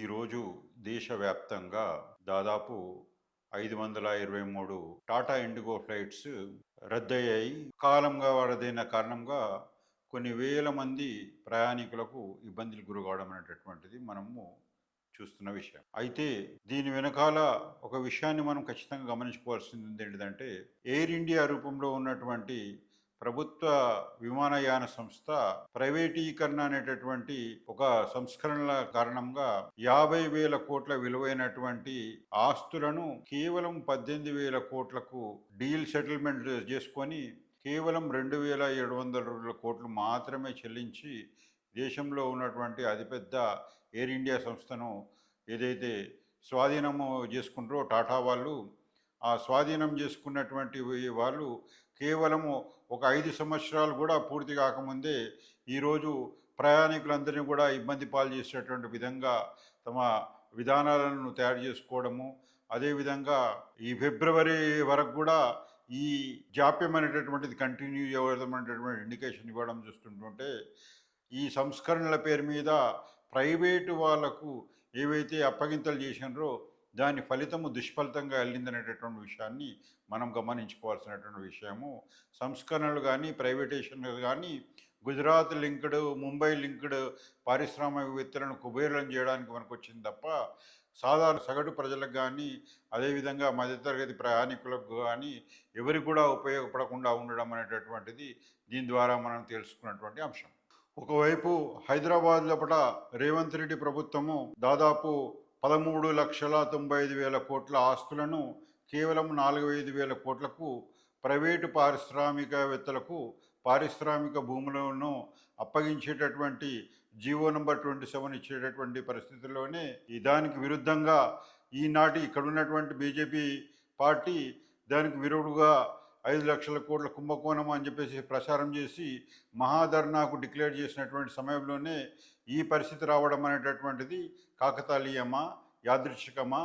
ఈరోజు దేశవ్యాప్తంగా దాదాపు 523 టాటా ఇండిగో ఫ్లైట్స్ రద్దయ్యాయి. కాలంగా వాడదైన కారణంగా కొన్ని వేల మంది ప్రయాణికులకు ఇబ్బందులు గురకావడం అనేటటువంటిది మనము చూస్తున్న విషయం. అయితే దీని వెనకాల ఒక విషయాన్ని మనం ఖచ్చితంగా గమనించుకోవాల్సింది ఏంటిదంటే, ఎయిర్ ఇండియా రూపంలో ఉన్నటువంటి ప్రభుత్వ విమానయాన సంస్థ ప్రైవేటీకరణ అనేటటువంటి ఒక సంస్కరణల కారణంగా 50,000 కోట్ల విలువైనటువంటి ఆస్తులను కేవలం 18,000 కోట్లకు డీల్ సెటిల్మెంట్ చేసుకొని కేవలం 2,700 కోట్లు మాత్రమే చెల్లించి దేశంలో ఉన్నటువంటి అతిపెద్ద ఎయిర్ ఇండియా సంస్థను ఏదైతే స్వాధీనము చేసుకుంటారో టాటా వాళ్ళు, ఆ స్వాధీనం చేసుకున్నటువంటి వాళ్ళు కేవలము ఒక 5 సంవత్సరాలు కూడా పూర్తి కాకముందే ఈరోజు ప్రయాణికులందరినీ కూడా ఇబ్బంది పాలు చేసేటువంటి విధంగా తమ విధానాలను తయారు చేసుకోవడము, అదేవిధంగా ఈ ఫిబ్రవరి వరకు కూడా ఈ జాప్యం అనేటటువంటిది కంటిన్యూ అవ్వడం అనేటటువంటి ఇండికేషన్ ఇవ్వడం చూస్తుంటుంటే, ఈ సంస్కరణల పేరు మీద ప్రైవేటు వాళ్లకు ఏవైతే అప్పగింతలు చేసినారో దాని ఫలితము దుష్ఫలితంగా వెళ్ళిందనేటటువంటి విషయాన్ని మనం గమనించుకోవాల్సినటువంటి విషయము. సంస్కరణలు కానీ ప్రైవేటేషన్లు కానీ గుజరాత్ లింక్డ్, ముంబై లింక్డ్ పారిశ్రామికవేత్తలను కుబేరులను చేయడానికి మనకు వచ్చింది తప్ప సాధారణ సగటు ప్రజలకు కానీ, అదేవిధంగా మధ్యతరగతి ప్రయాణికులకు కానీ ఎవరికి కూడా ఉపయోగపడకుండా ఉండడం అనేటటువంటిది దీని ద్వారా మనం తెలుసుకున్నటువంటి అంశం. ఒకవైపు హైదరాబాద్ లోపల రేవంత్ రెడ్డి ప్రభుత్వము దాదాపు 13,95,000 కోట్ల ఆస్తులను కేవలం 4,5,000 కోట్లకు ప్రైవేటు పారిశ్రామికవేత్తలకు పారిశ్రామిక భూములను అప్పగించేటటువంటి జీవో నంబర్ 27 ఇచ్చేటటువంటి పరిస్థితుల్లోనే దానికి విరుద్ధంగా ఈనాటి ఇక్కడ ఉన్నటువంటి బీజేపీ పార్టీ దానికి విరుడుగా 5,00,000 కోట్ల కుంభకోణం అని చెప్పేసి ప్రచారం చేసి మహాధర్నాకు డిక్లేర్ చేసినటువంటి సమయంలోనే ఈ పరిస్థితి రావడం అనేటటువంటిది కాకతాళీయమా, యాదృచ్ఛికమా,